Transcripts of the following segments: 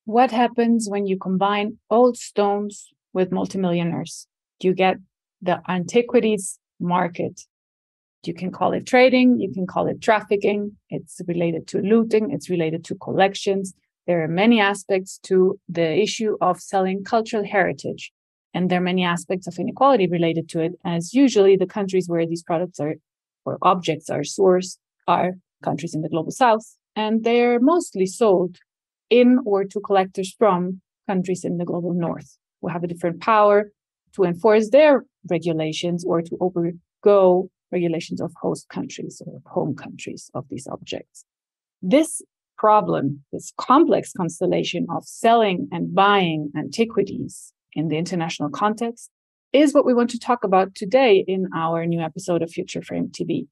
What happens when you combine old stones with multimillionaires? You get the antiquities market. You can call it trading, you can call it trafficking. It's related to looting, it's related to collections. There are many aspects to the issue of selling cultural heritage. And there are many aspects of inequality related to it, as usually the countries where these products are or objects are sourced are countries in the global south. And they're mostly sold in or to collectors from countries in the global north who have a different power to enforce their regulations or to overgo regulations of host countries or home countries of these objects. This problem, this complex constellation of selling and buying antiquities in the international context is what we want to talk about today in our new episode of Future Frame TV.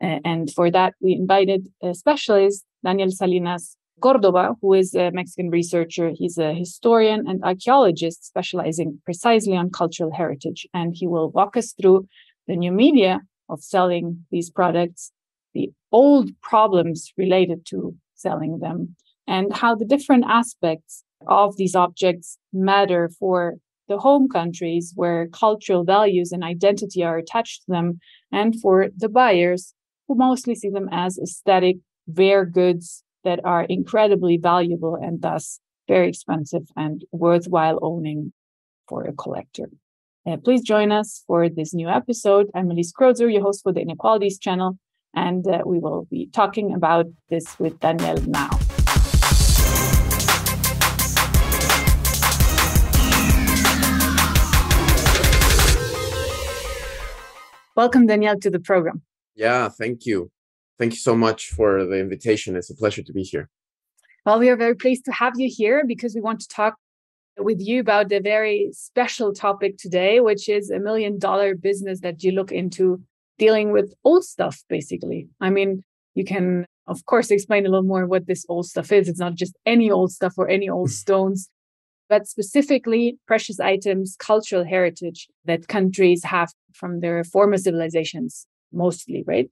And for that, we invited a specialist, Daniel Salinas Córdoba, who is a Mexican researcher. He's a historian and archaeologist specializing precisely on cultural heritage. And he will walk us through the new media of selling these products, the old problems related to selling them, and how the different aspects of these objects matter for the home countries where cultural values and identity are attached to them, and for the buyers who mostly see them as aesthetic, rare goods that are incredibly valuable and thus very expensive and worthwhile owning for a collector. Please join us for this new episode. I'm Elise Krozer, your host for the Inequalities channel, and we will be talking about this with Daniel now. Welcome, Daniel, to the program. Yeah, thank you. Thank you so much for the invitation. It's a pleasure to be here. Well, we are very pleased to have you here because we want to talk with you about the very special topic today, which is $1 million business that you look into dealing with old stuff, basically. I mean, you can, of course, explain a little more what this old stuff is. It's not just any old stuff or any old stones, but specifically precious items, cultural heritage that countries have from their former civilizations, mostly, right?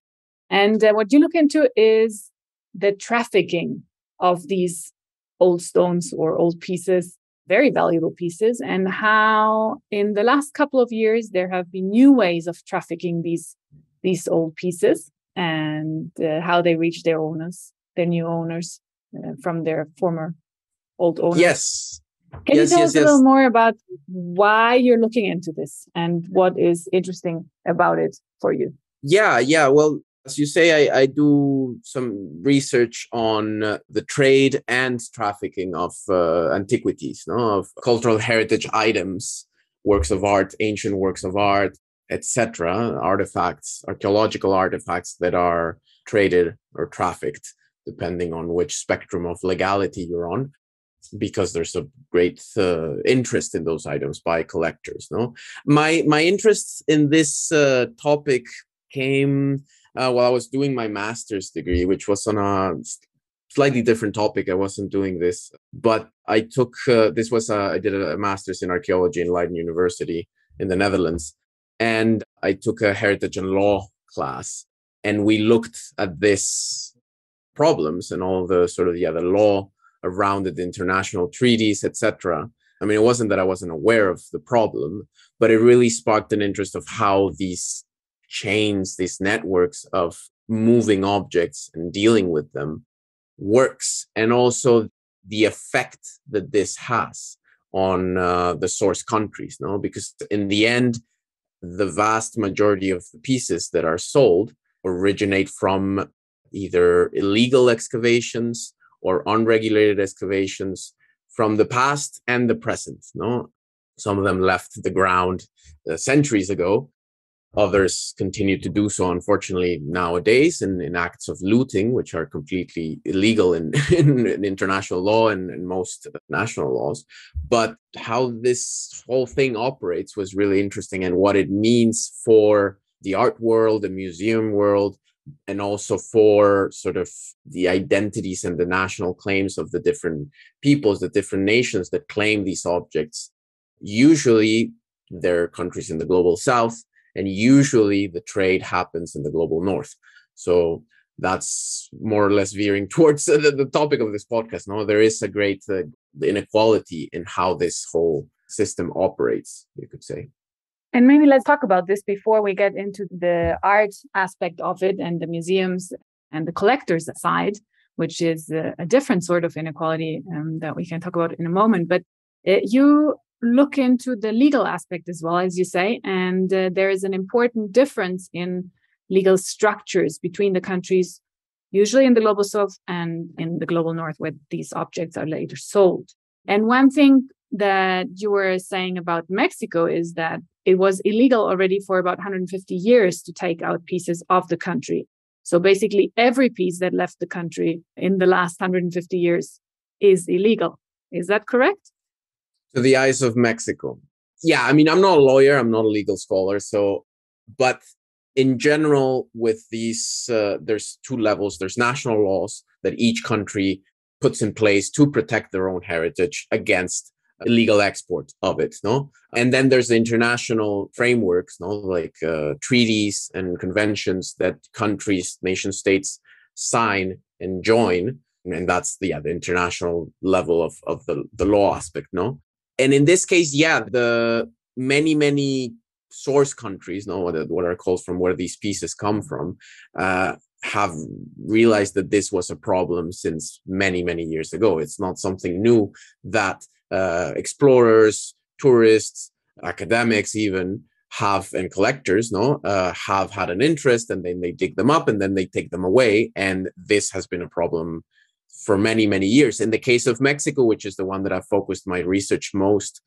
And what you look into is the trafficking of these old stones or old pieces, very valuable pieces, and how in the last couple of years, there have been new ways of trafficking these old pieces and how they reach their owners, their new owners from their former old owners. Yes. Can you tell us a little more about why you're looking into this and what is interesting about it for you? Yeah. Well, as you say, I do some research on the trade and trafficking of antiquities, of cultural heritage items, works of art, ancient works of art, etc., artifacts, archaeological artifacts that are traded or trafficked, depending on which spectrum of legality you're on, because there's a great interest in those items by collectors. My interest in this topic came while I was doing my master's degree, which was on a slightly different topic. I wasn't doing this, but I took I did a master's in archaeology in Leiden University in the Netherlands, and I took a heritage and law class, and we looked at this problems and all the sort of the law around it, the international treaties, etc. I mean, it wasn't that I wasn't aware of the problem, but it really sparked an interest of how these chains, these networks of moving objects and dealing with them works, and also the effect that this has on the source countries, because in the end, the vast majority of the pieces that are sold originate from either illegal excavations or unregulated excavations from the past and the present. Some of them left the ground centuries ago. Others continue to do so, unfortunately, nowadays in acts of looting, which are completely illegal in international law and in most national laws. But how this whole thing operates was really interesting, and what it means for the art world, the museum world, and also for sort of the identities and the national claims of the different peoples, the different nations that claim these objects. Usually, they're countries in the global south, and usually the trade happens in the global north. So that's more or less veering towards the topic of this podcast. There is a great the inequality in how this whole system operates, you could say. And maybe let's talk about this before we get into the art aspect of it and the museums and the collectors side, which is a different sort of inequality that we can talk about in a moment. But you look into the legal aspect as well, as you say, and there is an important difference in legal structures between the countries, usually in the global south and in the global north, where these objects are later sold. And one thing that you were saying about Mexico is that it was illegal already for about 150 years to take out pieces of the country. So basically every piece that left the country in the last 150 years is illegal. Is that correct? To the eyes of Mexico. Yeah, I mean, I'm not a lawyer, I'm not a legal scholar. But in general, with these, there's two levels. There's national laws that each country puts in place to protect their own heritage against illegal export of it, no? And then there's the international frameworks, no, like treaties and conventions that countries, nation states sign and join, and that's the international level of the law aspect, no? And in this case, the many source countries, no, what are called from where these pieces come from, have realized that this was a problem since many years ago. It's not something new that explorers, tourists, academics even and collectors have had an interest, and then they dig them up and then they take them away. And this has been a problem for many years. In the case of Mexico, which is the one that I've focused my research most,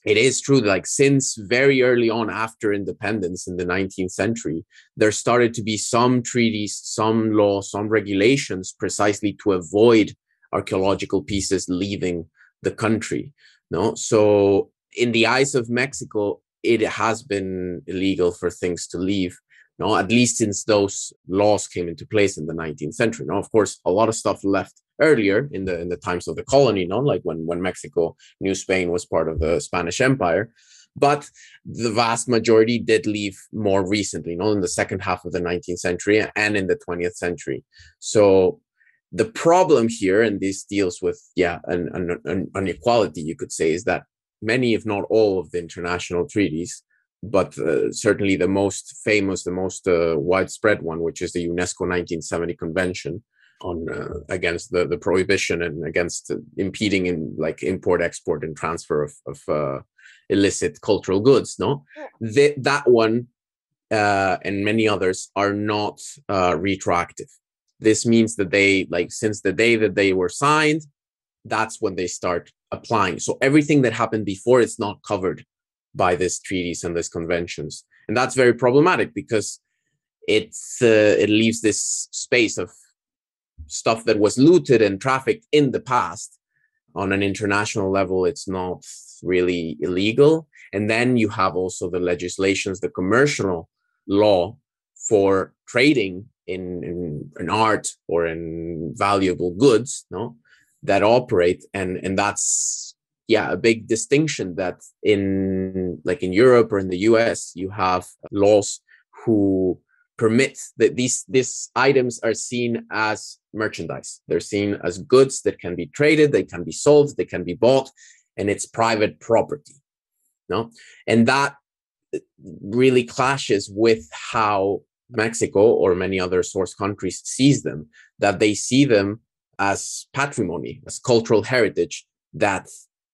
it is true, like since very early on after independence in the 19th century, there started to be some treaties, some laws, some regulations precisely to avoid archaeological pieces leaving the country. No, so in the eyes of Mexico, it has been illegal for things to leave. No, at least since those laws came into place in the 19th century. Now, of course, a lot of stuff left earlier in the times of the colony, no, like when Mexico, New Spain was part of the Spanish Empire. But the vast majority did leave more recently, in the second half of the 19th century and in the 20th century. So the problem here, and this deals with an inequality, you could say, is that many, if not all, of the international treaties, but certainly the most famous, the most widespread one, which is the UNESCO 1970 Convention on against the prohibition and against impeding in like import, export, and transfer of illicit cultural goods. No, that one and many others are not retroactive. This means that they, like, since the day that they were signed, that's when they start applying. So everything that happened before is not covered by these treaties and these conventions. And that's very problematic because it leaves this space of stuff that was looted and trafficked in the past. On an international level, it's not really illegal. And then you have also the legislations, the commercial law for trading in art or in valuable goods, no, that operate. And that's a big distinction, that in Europe or in the US, you have laws who permit that these items are seen as merchandise. They're seen as goods that can be traded, they can be sold, they can be bought, and it's private property. No, and that really clashes with how Mexico or many other source countries sees them, that they see them as patrimony, as cultural heritage, that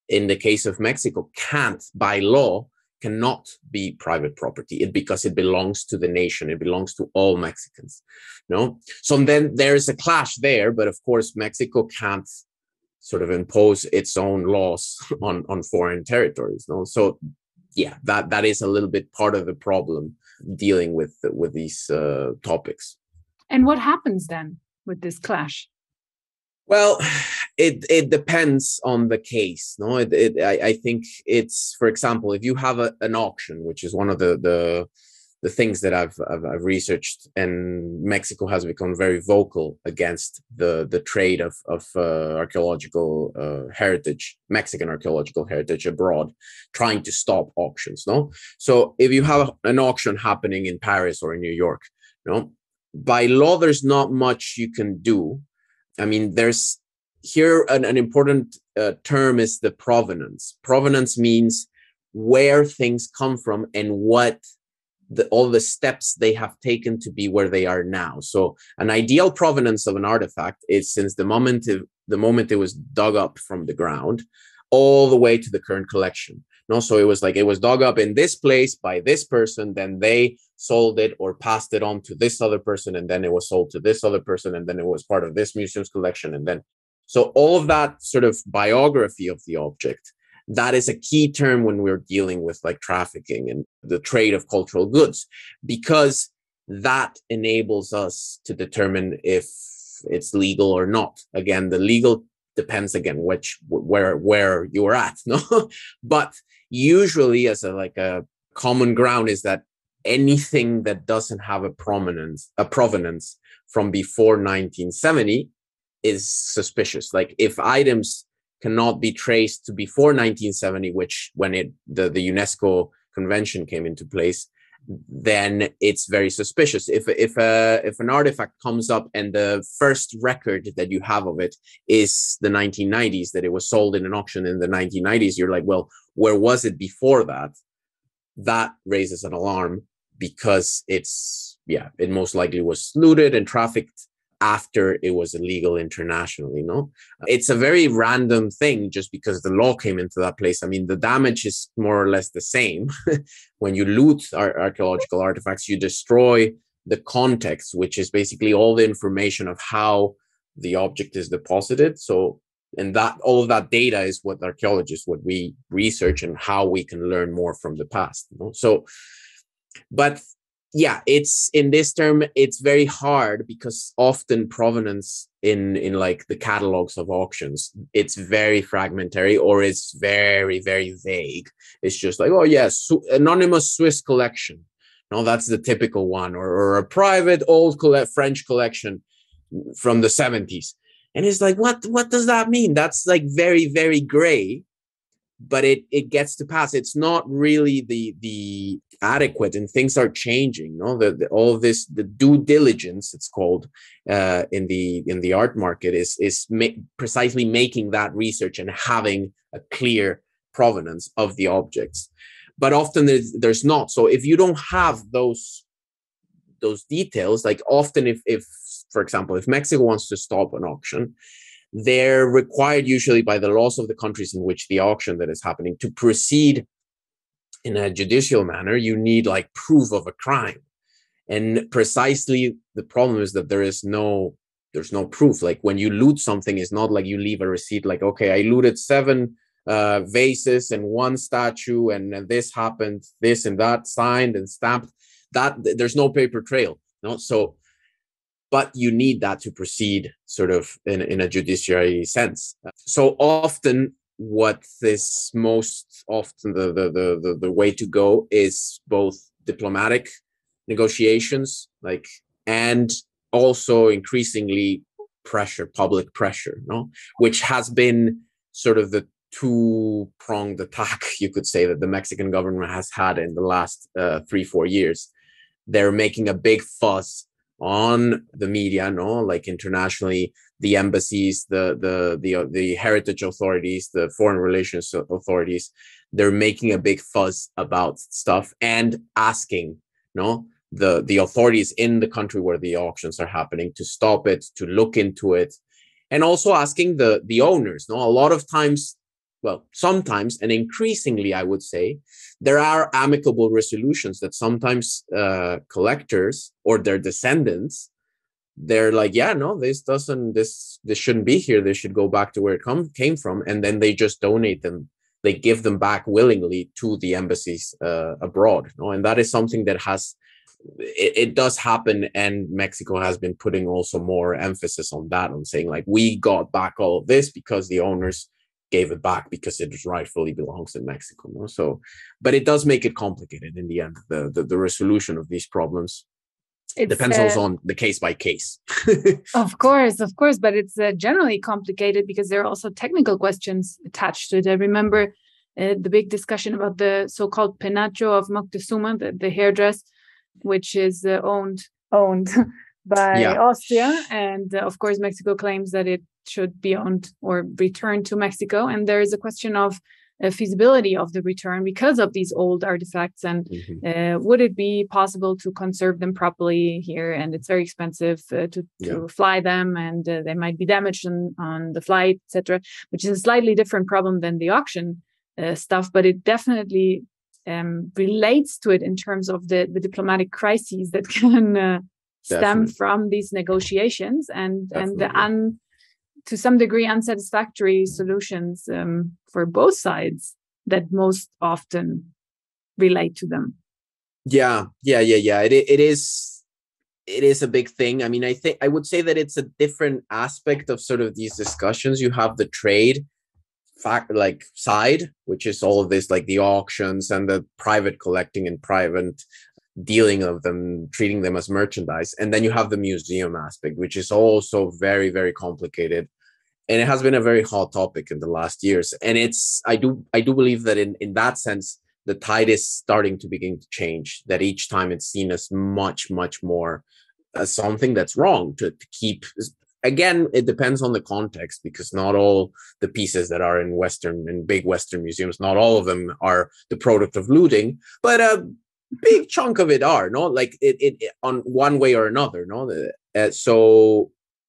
in the case of Mexico can't, by law, cannot be private property, because it belongs to the nation, it belongs to all Mexicans. No, so then there's a clash there, but of course Mexico can't sort of impose its own laws on foreign territories. No, so that is a little bit part of the problem dealing with these topics. And what happens then with this clash? Well, it depends on the case. No, I think it's, for example, if you have an auction, which is one of the things that I've researched, and Mexico has become very vocal against the trade of archaeological heritage, Mexican archaeological heritage abroad, trying to stop auctions. No, so if you have an auction happening in Paris or in New York, no, by law there's not much you can do. I mean, there's here an important term is the provenance. Provenance means where things come from and what all the steps they have taken to be where they are now. So an ideal provenance of an artifact is since the moment it was dug up from the ground all the way to the current collection. No, so it was dug up in this place by this person, then they sold it or passed it on to this other person, and then it was sold to this other person, and then it was part of this museum's collection, and then so all of that sort of biography of the object, that is a key term when we're dealing with like trafficking and the trade of cultural goods, because that enables us to determine if it's legal or not. Again, the legal depends again where you are at, no? But usually as a common ground is that anything that doesn't have a provenance from before 1970 is suspicious. Like if items cannot be traced to before 1970, which when the UNESCO convention came into place, then it's very suspicious. If an artifact comes up and the first record that you have of it is the 1990s, that it was sold in an auction in the 1990s, you're like, well, where was it before that? That raises an alarm, because it most likely was looted and trafficked after it was illegal internationally. No, it's a very random thing just because the law came into that place. I mean, the damage is more or less the same. When you loot archaeological artifacts, you destroy the context, which is basically all the information of how the object is deposited. So, and that all of that data is what archaeologists, what we research and how we can learn more from the past. So, but yeah, it's in this term, it's very hard because often provenance in like the catalogs of auctions, it's very fragmentary or it's very, very vague. It's just like, oh yes, anonymous Swiss collection. No, that's the typical one, or a private old French collection from the 70s. And it's like, what does that mean? That's like very, very gray, but it gets to pass. It's not really the adequate, and things are changing. No, all of this, the due diligence, it's called in the art market, is precisely making that research and having a clear provenance of the objects. But often there's not. So if you don't have those details, like often if for example, if Mexico wants to stop an auction, they're required usually by the laws of the countries in which the auction that is happening to proceed in a judicial manner. You need like proof of a crime. And precisely the problem is that there's no proof. Like when you loot something, it's not like you leave a receipt like, okay, I looted 7 vases and 1 statue, and this happened, this and that, signed and stamped. That there's no paper trail. No, so but you need that to proceed sort of in a judiciary sense. So often what is most often the way to go is both diplomatic negotiations, like, and also increasingly public pressure, no? Which has been sort of the 2-pronged attack, you could say, that the Mexican government has had in the last 3-4 years. They're making a big fuss on the media, no, like internationally, the embassies, the heritage authorities, the foreign relations authorities, they're making a big fuss about stuff and asking, no, the authorities in the country where the auctions are happening to stop it, to look into it, and also asking the owners, no, a lot of times, well, sometimes and increasingly, I would say, there are amicable resolutions that sometimes collectors or their descendants, they're like, yeah, no, this shouldn't be here. This should go back to where it came from. And then they just donate them. They give them back willingly to the embassies abroad. No? And that is something that it does happen. And Mexico has been putting also more emphasis on that, on saying like, we got back all of this because the owners gave it back because it rightfully belongs in Mexico. No? So, but it does make it complicated in the end. The resolution of these problems depends also on the case by case. Of course, but it's generally complicated because there are also technical questions attached to it. I remember the big discussion about the so-called penacho of Moctezuma, the hairdress, which is owned by Austria, and of course Mexico claims that it should be owned or returned to Mexico. And there is a question of feasibility of the return because of these old artifacts. And would it be possible to conserve them properly here? And it's very expensive to fly them, and they might be damaged on the flight, etc., which is a slightly different problem than the auction stuff. But it definitely relates to it in terms of the diplomatic crises that can stem from these negotiations and the to some degree unsatisfactory solutions for both sides that most often relate to them. Yeah. It is a big thing. I mean, I would say that it's a different aspect of sort of these discussions. You have the trade side, which is all of this, like the auctions and the private collecting and private dealing of them, treating them as merchandise. And then you have the museum aspect, which is also very, very complicated. And it has been a very hot topic in the last years. And I do believe that in that sense, the tide is starting to begin to change, that each time it's seen as much, much more as something that's wrong to keep. Again, it depends on the context, because not all the pieces that are in big Western museums, not all of them are the product of looting, but big chunk of it are, no, like it on one way or another, no.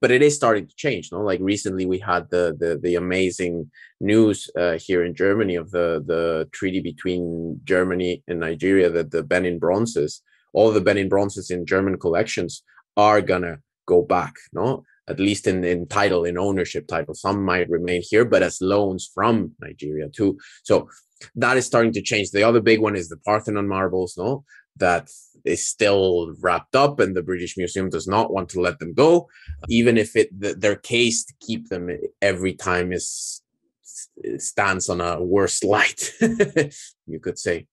But it is starting to change, no. Like recently, we had the amazing news here in Germany of the treaty between Germany and Nigeria, that the Benin bronzes, all the Benin bronzes in German collections are gonna go back, no. At least in title, in ownership title. Some might remain here, but as loans from Nigeria too. So that is starting to change. The other big one is the Parthenon marbles, no, that is still wrapped up, and the British Museum does not want to let them go, even if their case to keep them every time stands on a worse light, you could say.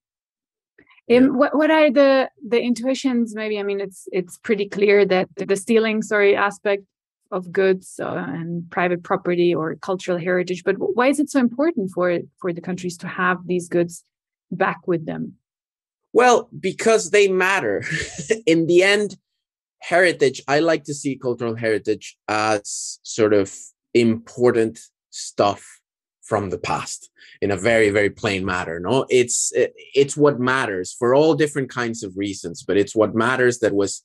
What are the intuitions? Maybe, I mean, it's pretty clear that the stealing, aspect of goods and private property or cultural heritage, but why is it so important for the countries to have these goods back with them? Well, because they matter. In the end, heritage, I like to see cultural heritage as sort of important stuff from the past, in a very, very plain matter. No, it's what matters for all different kinds of reasons, but it's what matters that was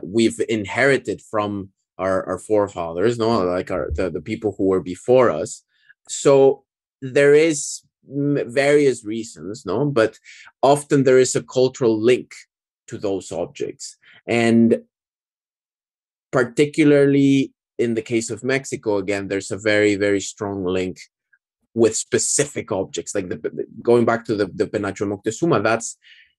we've inherited from our forefathers, no, like the people who were before us. So there is various reasons, no, but often there is a cultural link to those objects. And particularly in the case of Mexico, again, there's a very, very strong link with specific objects, like going back to the Penacho de Moctezuma. That's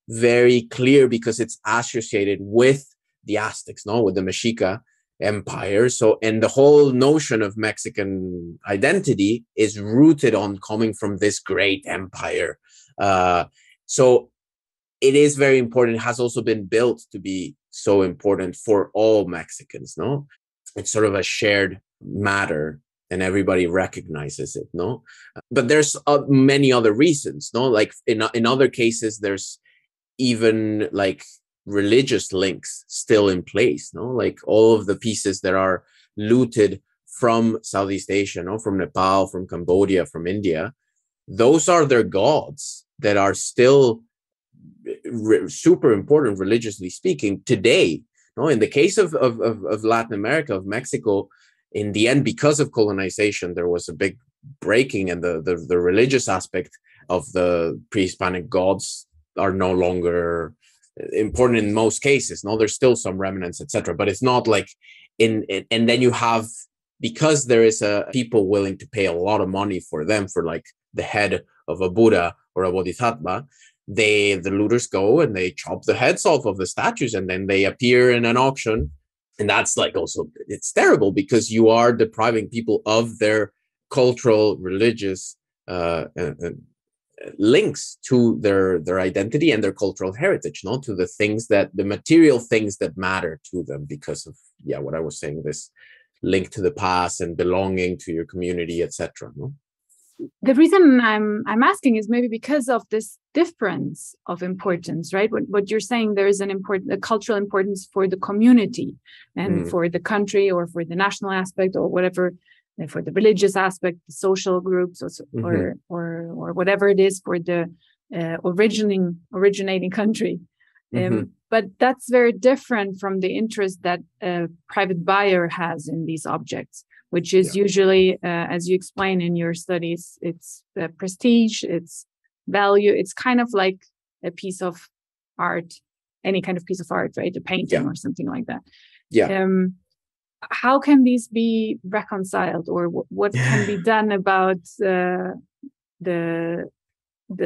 very clear because it's associated with the Aztecs, no, with the Mexica Empire. So, and the whole notion of Mexican identity is rooted on coming from this great empire. So it is very important. It has also been built to be so important for all Mexicans, no? It's sort of a shared matter and everybody recognizes it, no? But there's many other reasons, no? Like in other cases, there's even like religious links still in place, no? Like all of the pieces that are looted from Southeast Asia, no? From Nepal, from Cambodia, from India, those are their gods that are still super important, religiously speaking, today, no? In the case of Latin America, of Mexico, in the end, because of colonization, there was a big breaking, and the religious aspect of the pre-Hispanic gods are no longer important in most cases. No, there's still some remnants, etc., but it's not like and then you have, because there is a people willing to pay a lot of money for them, for like the head of a Buddha or a Bodhisattva, the looters go and they chop the heads off of the statues, and then they appear in an auction. And that's like also, it's terrible, because you are depriving people of their cultural, religious links to their identity and their cultural heritage, not to the material things that matter to them, because of what I was saying, this link to the past and belonging to your community, etc. No? The reason I'm asking is maybe because of this difference of importance, right? What you're saying, there is a cultural importance for the community and for the country, or for the national aspect, or whatever for the religious aspect, the social groups, or whatever it is for the originating country. But that's very different from the interest that a private buyer has in these objects, which is usually, as you explain in your studies, it's prestige, it's value. It's kind of like a piece of art, any kind of piece of art, right? A painting or something like that. How can these be reconciled, or what can be done about the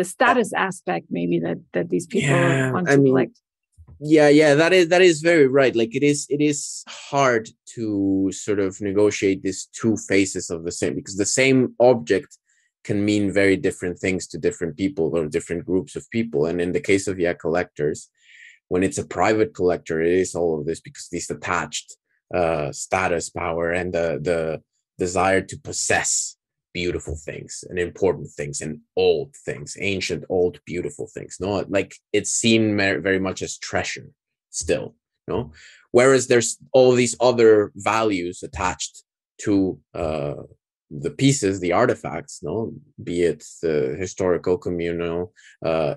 status aspect, maybe that these people want to collect? That is very right. Like it is hard to sort of negotiate these two faces of the same, because the same object can mean very different things to different people or different groups of people. And in the case of collectors, when it's a private collector, it is all of this, because these attached status, power, and the desire to possess beautiful things and important things and old things, ancient, old, beautiful things. No, like it's seen very much as treasure still. No, whereas there's all these other values attached to the pieces, the artifacts. No, be it the historical, communal,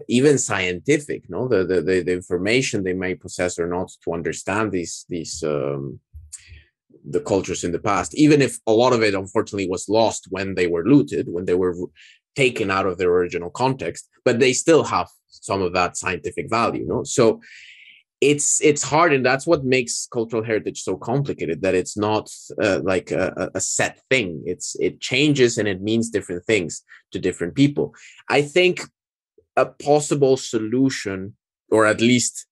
even scientific. No, the information they may possess or not to understand these the cultures in the past, even if a lot of it unfortunately was lost when they were looted, when they were taken out of their original context, but they still have some of that scientific value. No, so it's hard, and that's what makes cultural heritage so complicated, that it's not like a set thing. It changes and it means different things to different people. I think a possible solution, or at least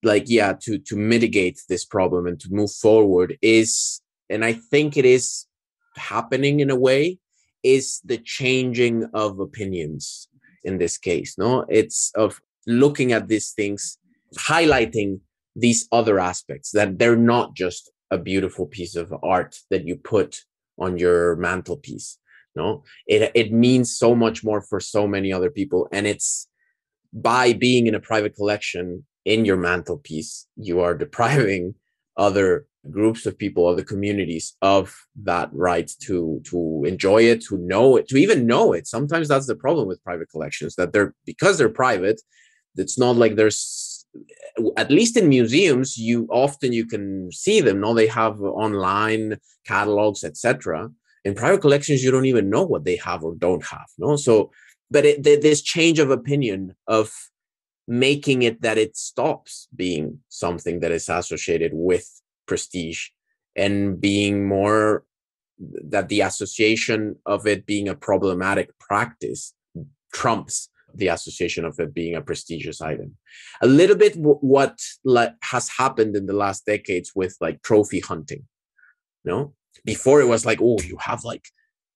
to mitigate this problem and to move forward, is, and I think it is happening in a way, is the changing of opinions in this case. No, it's of looking at these things, highlighting these other aspects, that they're not just a beautiful piece of art that you put on your mantelpiece. No, it means so much more for so many other people. And it's by being in a private collection in your mantelpiece, you are depriving other groups of people, other communities, of that right to enjoy it, to know it, to even know it. Sometimes that's the problem with private collections, that because they're private, it's not like there's, at least in museums, you can see them. No, they have online catalogs, etc. In private collections, you don't even know what they have or don't have. No, so but this change of opinion of making it that it stops being something that is associated with prestige, and being more that the association of it being a problematic practice trumps the association of it being a prestigious item. A little bit what has happened in the last decades with like trophy hunting. No, before it was like, oh, you have like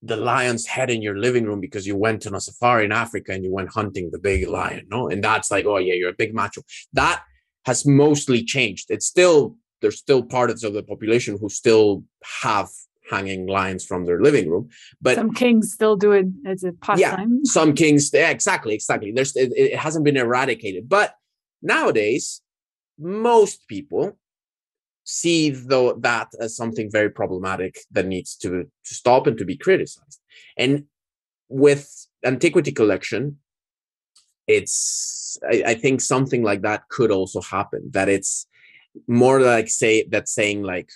the lion's head in your living room because you went on a safari in Africa and you went hunting the big lion. No, and that's like, oh yeah, you're a big macho. That has mostly changed. There's still parts of the population who still have hanging lions from their living room, but some kings still do it as a pastime. Yeah, some kings, exactly. It hasn't been eradicated, but nowadays most people see that as something very problematic that needs to stop and to be criticized. And with antiquity collection, I think something like that could also happen, that it's more like saying like,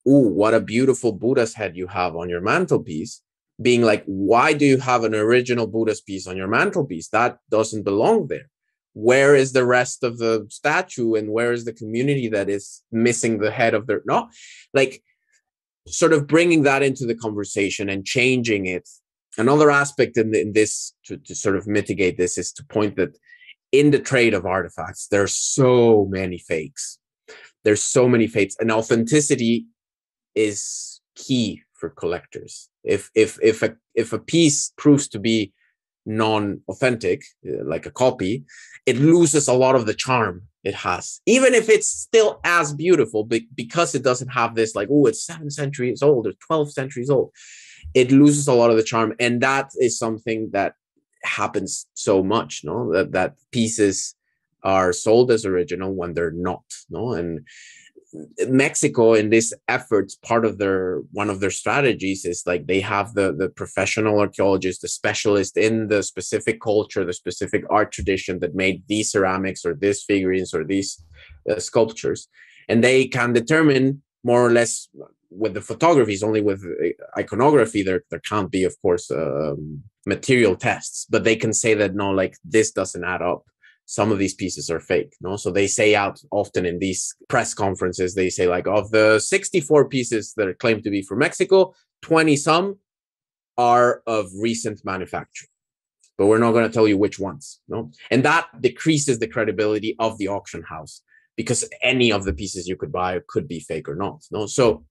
ooh, what a beautiful Buddha's head you have on your mantelpiece, being like, why do you have an original Buddha's piece on your mantelpiece? That doesn't belong there. Where is the rest of the statue, and where is the community that is missing the head of their, no, like sort of bringing that into the conversation and changing it. Another aspect in this to sort of mitigate this is to point that in the trade of artifacts, there's so many fakes. There's so many fakes, and authenticity is key for collectors. If a piece proves to be non-authentic, like a copy, it loses a lot of the charm it has, even if it's still as beautiful, because it doesn't have this like, oh, it's 7 centuries old or 12 centuries old. It loses a lot of the charm, and that is something that happens so much. No, that pieces are sold as original when they're not. No, and Mexico, in this effort, one of their strategies is like they have the professional archaeologists, the specialist in the specific culture, the specific art tradition that made these ceramics or these figurines or these sculptures, and they can determine more or less with the photographies. Only with iconography, there can't be, of course, material tests, but they can say that no, like this doesn't add up. Some of these pieces are fake, no? So they say out often in these press conferences, they say like of the 64 pieces that are claimed to be from Mexico, 20 some are of recent manufacture, but we're not going to tell you which ones, no? And that decreases the credibility of the auction house because any of the pieces you could buy could be fake or not, no? So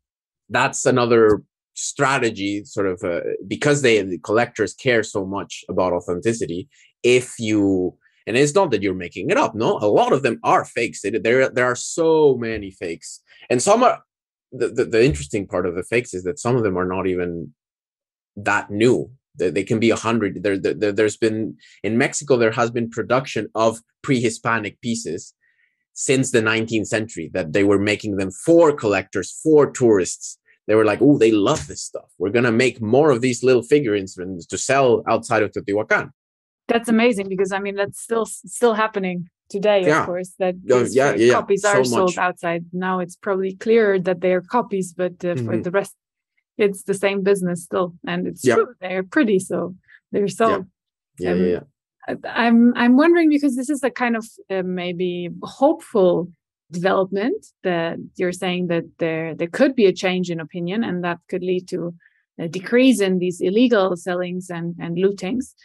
that's another strategy, sort of, because the collectors care so much about authenticity. And it's not that you're making it up. No, a lot of them are fakes. There are so many fakes. And some are, the interesting part of the fakes is that some of them are not even that new. They can be 100. There's been, in Mexico, there has been production of pre-Hispanic pieces since the 19th century, that they were making them for collectors, for tourists. They were like, oh, they love this stuff. We're going to make more of these little figurines to sell outside of Teotihuacan. That's amazing, because I mean that's still happening today, of course, that copies are sold outside. Now it's probably clearer that they are copies, but for the rest, it's the same business still, and it's true, they're pretty, so they're sold. I'm wondering, because this is a kind of maybe hopeful development, that you're saying that there could be a change in opinion, and that could lead to a decrease in these illegal sellings and lootings.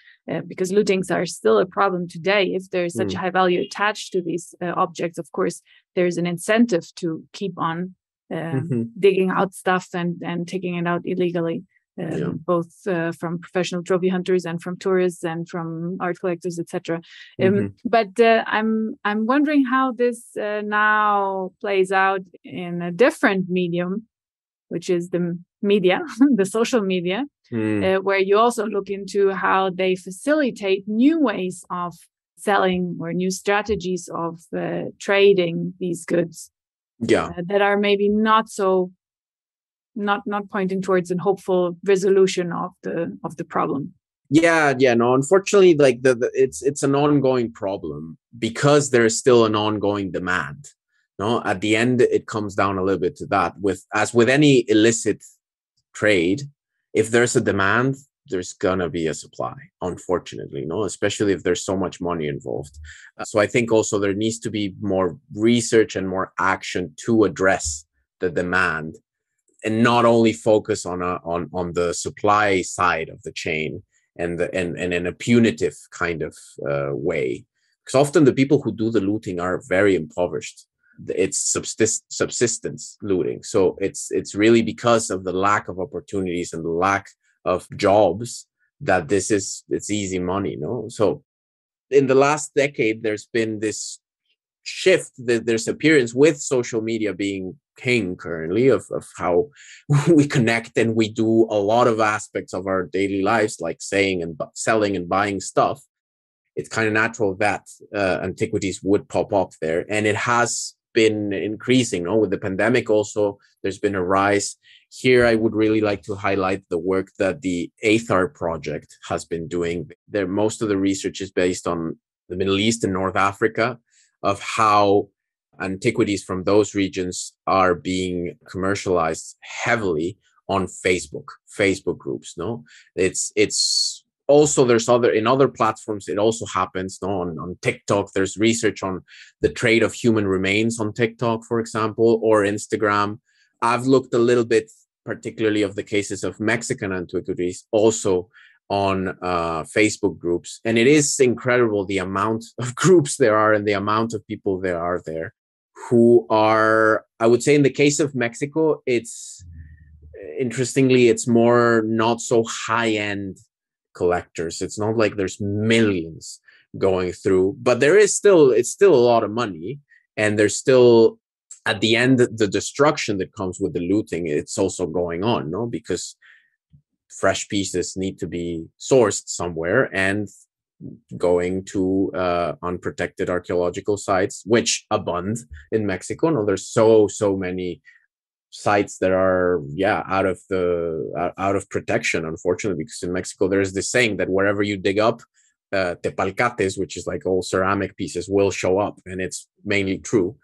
Because lootings are still a problem today. If there's such high value attached to these objects, of course, there's an incentive to keep on digging out stuff and taking it out illegally, both from professional trophy hunters and from tourists and from art collectors, etc. But I'm wondering how this now plays out in a different medium, which is the media, the social media, where you also look into how they facilitate new ways of selling or new strategies of trading these goods that are maybe not pointing towards a hopeful resolution of the problem. No, unfortunately, like it's an ongoing problem because there is still an ongoing demand. No, at the end, it comes down a little bit to that. As with any illicit trade, if there's a demand, there's gonna be a supply, unfortunately, no, especially if there's so much money involved. So I think also there needs to be more research and more action to address the demand, and not only focus on the supply side of the chain and in a punitive kind of way, because often the people who do the looting are very impoverished. It's subsistence looting. So it's really because of the lack of opportunities and the lack of jobs that it's easy money, no? So in the last decade, there's been this shift, there's appearance with social media being king currently of how we connect, and we do a lot of aspects of our daily lives, like saying and selling and buying stuff. It's kind of natural that antiquities would pop up there, and it has been increasing. With the pandemic also, there's been a rise. Here, I would really like to highlight the work that the Aethar project has been doing. Most of the research is based on the Middle East and North Africa, of how antiquities from those regions are being commercialized heavily on Facebook groups. No, it's also, there's in other platforms, it also happens. No, on TikTok, there's research on the trade of human remains on TikTok, for example, or Instagram. I've looked a little bit, particularly of the cases of Mexican antiquities, also on Facebook groups. And it is incredible the amount of groups there are and the amount of people there are there who are, I would say in the case of Mexico, interestingly, it's more not so high-end collectors. It's not like there's millions going through, but it's still a lot of money. And there's still, at the end, the destruction that comes with the looting, it's also going on, no? Because fresh pieces need to be sourced somewhere, and going to unprotected archaeological sites, which abound in Mexico. No, there's so many sites that are out of protection, unfortunately, because in Mexico there's this saying that wherever you dig up tepalcates, which is like old ceramic pieces, will show up, and it's mainly true.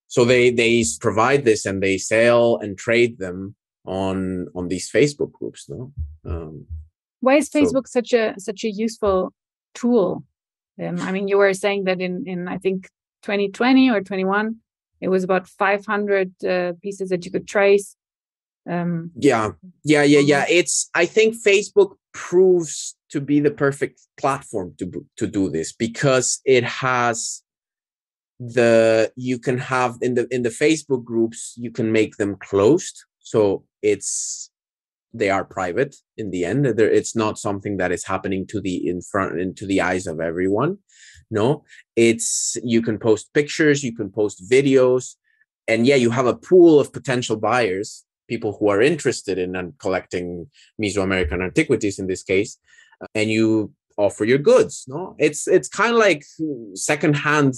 So they provide this and they sell and trade them on these Facebook groups. No, why is Facebook such a useful tool? I mean, you were saying that in I think 2020 or 21, it was about 500 pieces that you could trace. Yeah. It's, I think Facebook proves to be the perfect platform to do this, because it has you can have in the Facebook groups, you can make them closed, so they are private in the end. It's not something that is happening to the eyes of everyone. No, you can post pictures, you can post videos, and you have a pool of potential buyers, people who are interested in collecting Mesoamerican antiquities in this case, and you offer your goods. No, it's kind of like secondhand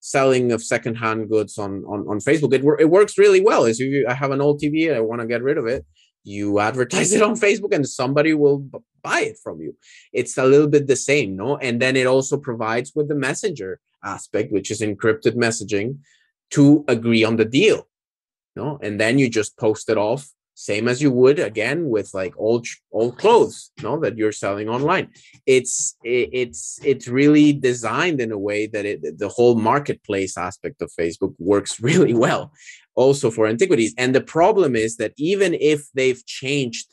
selling of secondhand goods on Facebook. It works really well. As I have an old TV, I want to get rid of it. You advertise it on Facebook and somebody will buy it from you. It's a little bit the same, no? And then it also provides with the messenger aspect, which is encrypted messaging, to agree on the deal, no? And then you just post it off, same as you would again with like old clothes, no, that you're selling online. It's really designed in a way that the whole marketplace aspect of Facebook works really well, also for antiquities. And the problem is that even if they've changed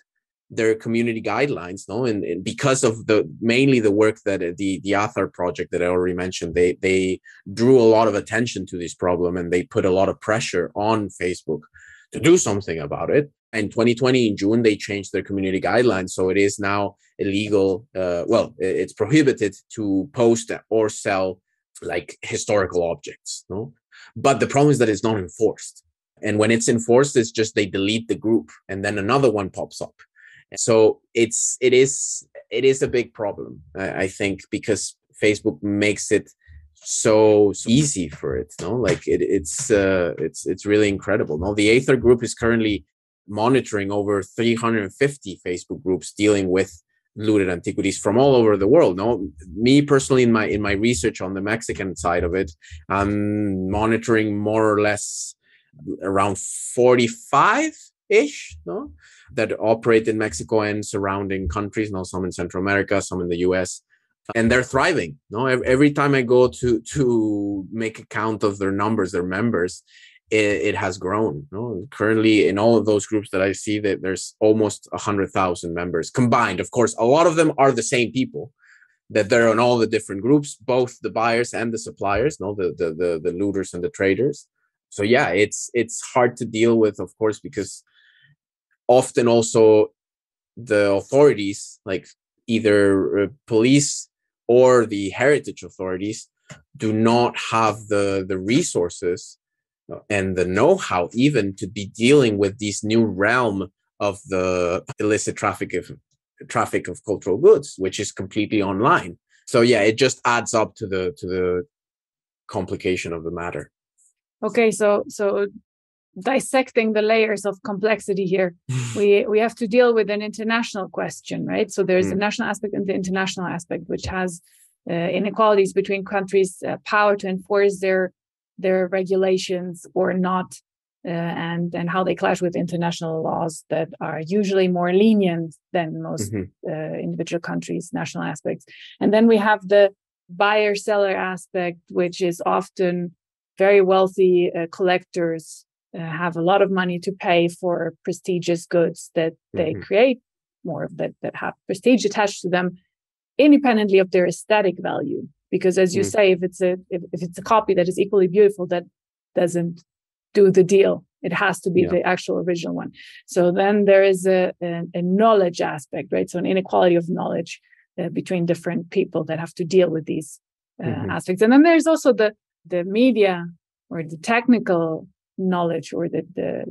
their community guidelines, no, and because of mainly the work that the Athar project that I already mentioned, they drew a lot of attention to this problem, and they put a lot of pressure on Facebook to do something about it. In 2020, in June, they changed their community guidelines, so it is now illegal. It's prohibited to post or sell like historical objects, no. But the problem is that it's not enforced. And when it's enforced, it's just they delete the group and then another one pops up. So it is a big problem, I think, because Facebook makes it so easy for it. No, like it's really incredible. No, the Aether group is currently monitoring over 350 Facebook groups dealing with looted antiquities from all over the world. No, me personally, in my research on the Mexican side of it, I'm monitoring more or less around 45-ish, no, that operate in Mexico and surrounding countries. No, some in Central America, some in the US, and they're thriving. No, every time I go to make a count of their numbers, their members, it has grown. No, currently in all of those groups that I see, that there's almost 100,000 members combined. Of course, a lot of them are the same people, that they're on all the different groups, both the buyers and the suppliers, no, the looters and the traders. So it's hard to deal with, of course, because often also the authorities, like either police or the heritage authorities, do not have the resources and the know-how even to be dealing with this new realm of the illicit traffic of cultural goods, which is completely online. So it just adds up to the complication of the matter. Okay, so dissecting the layers of complexity here, we have to deal with an international question, right? So there's the national aspect and the international aspect, which has inequalities between countries, power to enforce their regulations or not, and how they clash with international laws that are usually more lenient than most individual countries' national aspects. And then we have the buyer-seller aspect, which is often very wealthy collectors have a lot of money to pay for prestigious goods that they create, more of that have prestige attached to them, independently of their aesthetic value. Because as you say, if it's a copy that is equally beautiful, that doesn't do the deal. It has to be the actual original one. So then there is a knowledge aspect, right? So an inequality of knowledge between different people that have to deal with these aspects. And then there's also the media or the technical knowledge, or the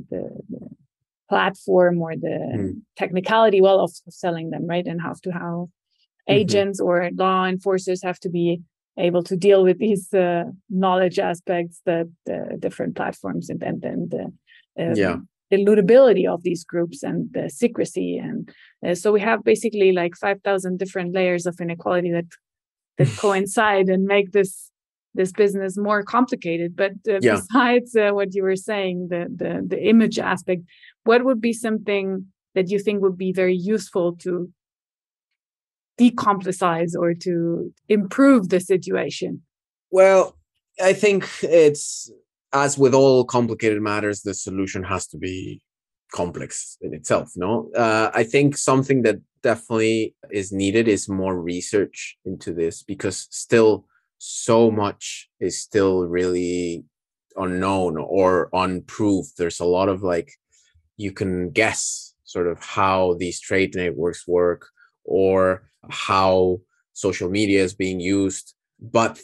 platform, or the technicality of selling them, right? And how agents or law enforcers have to be able to deal with these knowledge aspects, the different platforms, and the lootability of these groups and the secrecy. And so we have basically like 5,000 different layers of inequality that coincide and make this business more complicated. But besides what you were saying, the image aspect, what would be something that you think would be very useful to decomplicize or to improve the situation? Well, I think it's, as with all complicated matters, the solution has to be complex in itself. No, I think something that definitely is needed is more research into this, because still so much is still really unknown or unproved. There's a lot of you can guess sort of how these trade networks work or how social media is being used, but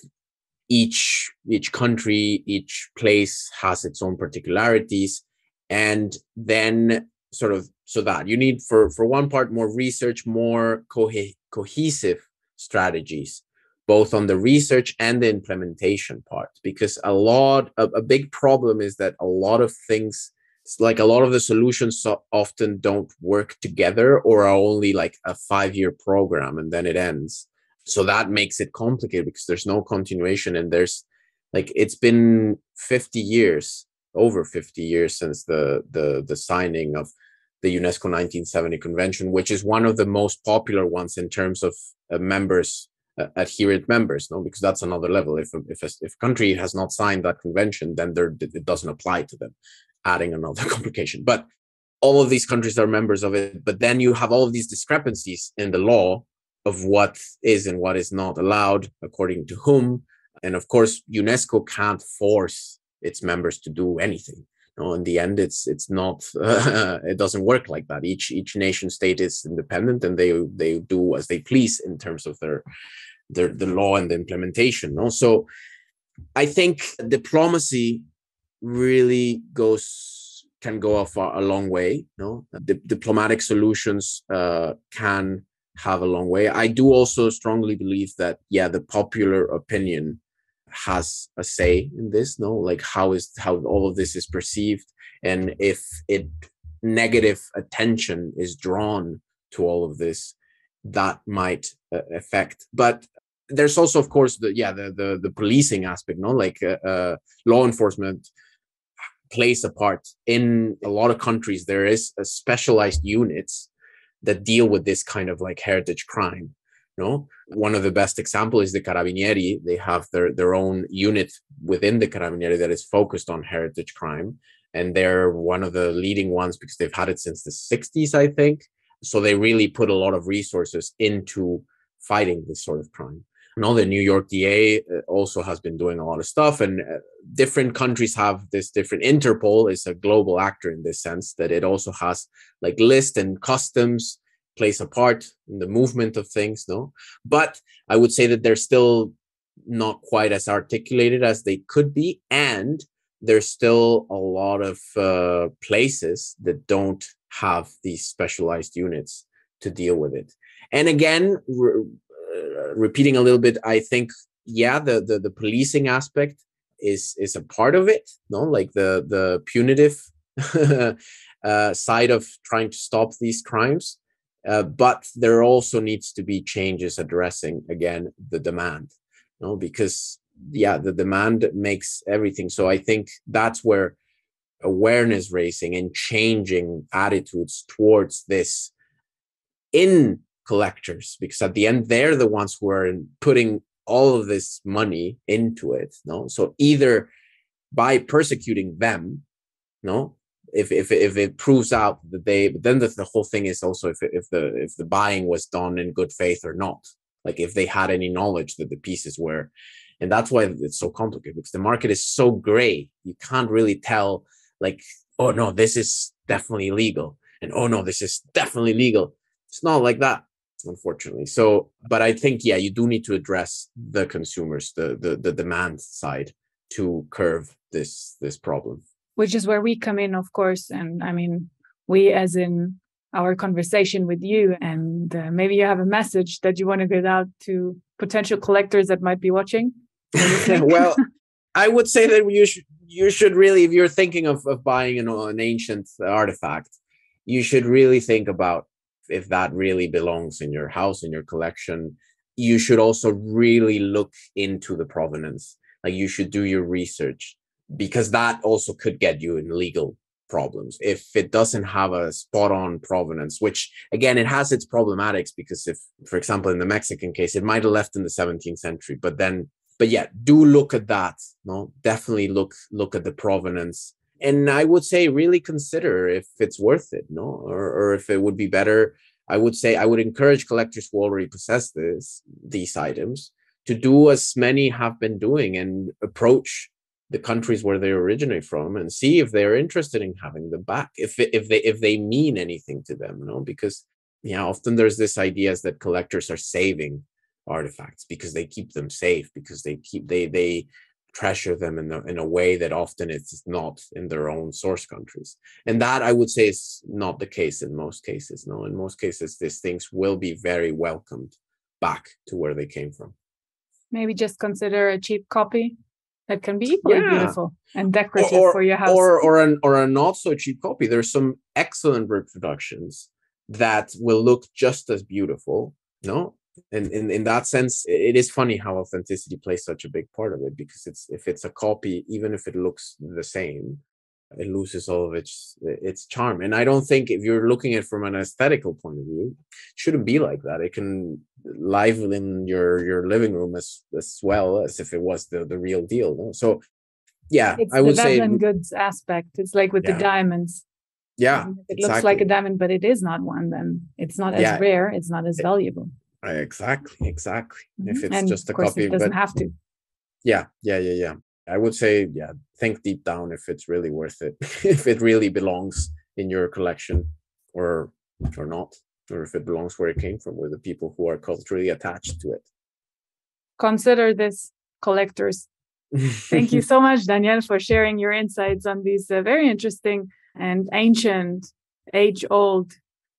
each country, each place has its own particularities. And then sort of, so that you need for one part more research, more cohesive strategies, both on the research and the implementation part, because a big problem is that a lot of things, like a lot of the solutions often don't work together or are only like a 5-year program and then it ends. So that makes it complicated because there's no continuation, and there's it's been 50 years, over 50 years since the signing of the UNESCO 1970 convention, which is one of the most popular ones in terms of members, adherent members, no, because that's another level. If a country has not signed that convention, then it doesn't apply to them, adding another complication. But all of these countries are members of it. But then you have all of these discrepancies in the law of what is and what is not allowed, according to whom. And of course, UNESCO can't force its members to do anything. No, in the end, it's not. It doesn't work like that. Each nation state is independent, and they do as they please in terms of the law and the implementation. No, so I think diplomacy really can go a long way. No, diplomatic solutions can have a long way. I do also strongly believe that the popular opinion has a say in this. No, like how all of this is perceived, and if negative attention is drawn to all of this, that might affect. But there's also, of course, the policing aspect. No, law enforcement plays a part. In a lot of countries, there is a specialized units that deal with this kind of heritage crime. No, one of the best examples is the Carabinieri. They have their own unit within the Carabinieri that is focused on heritage crime, and they're one of the leading ones because they've had it since the 60s, I think. So they really put a lot of resources into fighting this sort of crime. The New York DA also has been doing a lot of stuff, and different countries have this different. Interpol is a global actor in this sense, that it also has list and customs plays a part in the movement of things. No, but I would say that they're still not quite as articulated as they could be, and there's still a lot of places that don't have these specialized units to deal with it. And again, repeating a little bit, I think, the policing aspect is a part of it. No, the punitive side of trying to stop these crimes. But there also needs to be changes addressing, again, the demand. No, because the demand makes everything. So I think that's where awareness raising and changing attitudes towards this in collectors, because at the end they're the ones who are putting all of this money into it. No, so either by persecuting them, no, if it proves out that but then the whole thing is also if the buying was done in good faith or not, if they had any knowledge that the pieces were. And that's why it's so complicated, because the market is so gray. You can't really tell, oh no, this is definitely illegal, and oh no, this is definitely legal. It's not like that, unfortunately. So, but I think, you do need to address the consumers, the demand side, to curb this problem. Which is where we come in, of course. And I mean, we as in our conversation with you. And maybe you have a message that you want to get out to potential collectors that might be watching. Well, I would say that you should really, if you're thinking of buying an ancient artifact, you should really think about if that really belongs in your house, in your collection. You should also really look into the provenance. Like, you should do your research, because that also could get you in legal problems if it doesn't have a spot on provenance, which again, it has its problematics, because if, for example, in the Mexican case, it might have left in the 17th century, but yeah, do look at that. No, definitely look at the provenance. And I would say really consider if it's worth it, no, or if it would be better. I would say I would encourage collectors who already possess these items to do as many have been doing, and approach the countries where they originate from and see if they're interested in having them back, if they mean anything to them, no? Because often there's this idea that collectors are saving artifacts because they keep them safe, because they treasure them in a way that often it's not in their own source countries. And that, I would say, is not the case in most cases. No, in most cases, these things will be very welcomed back to where they came from. Maybe just consider a cheap copy that can be equally beautiful and decorative for your house. Or a not so cheap copy. There's some excellent reproductions that will look just as beautiful, no? And in that sense, it is funny how authenticity plays such a big part of it, because if it's a copy, even if it looks the same, it loses all of its charm. And I don't think, if you're looking at it from an aesthetical point of view, it shouldn't be like that. It can liven in your living room as well as if it was the real deal, no? So yeah, it's I would say the Veblen goods aspect. It's like with the diamonds. Yeah, it looks like a diamond, but it is not one. Then it's not as rare. It's not as valuable. Exactly. Mm-hmm. If it's and just a of course copy, it doesn't have to. Yeah. I would say, think deep down if it's really worth it, if it really belongs in your collection or not, or if it belongs where it came from, with the people who are culturally attached to it. Consider this, collectors. Thank you so much, Daniel, for sharing your insights on these very interesting and ancient, age-old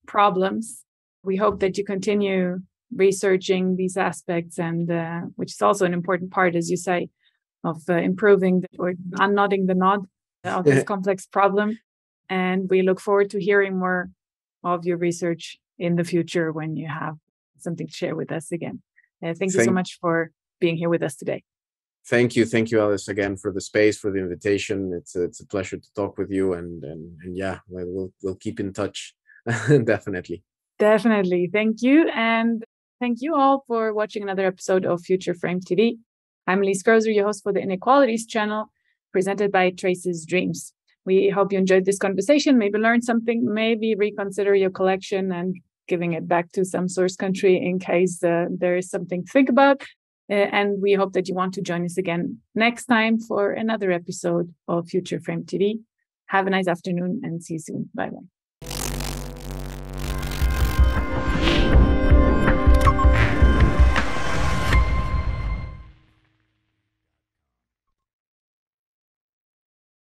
problems. We hope that you continue researching these aspects, and which is also an important part, as you say, of improving or unknotting the knot of this complex problem. And we look forward to hearing more of your research in the future when you have something to share with us again. Thank you so much for being here with us today. Thank you, Alice, again for the space, for the invitation. It's a pleasure to talk with you, and yeah, we'll keep in touch. Definitely. Thank you, and thank you all for watching another episode of Future Frame TV. I'm Lise Krozer, your host for the Inequalities channel, presented by Traces.Dreams. We hope you enjoyed this conversation, maybe learned something, maybe reconsider your collection and giving it back to some source country in case there is something to think about. And we hope that you want to join us again next time for another episode of Future Frame TV. Have a nice afternoon and see you soon. Bye-bye.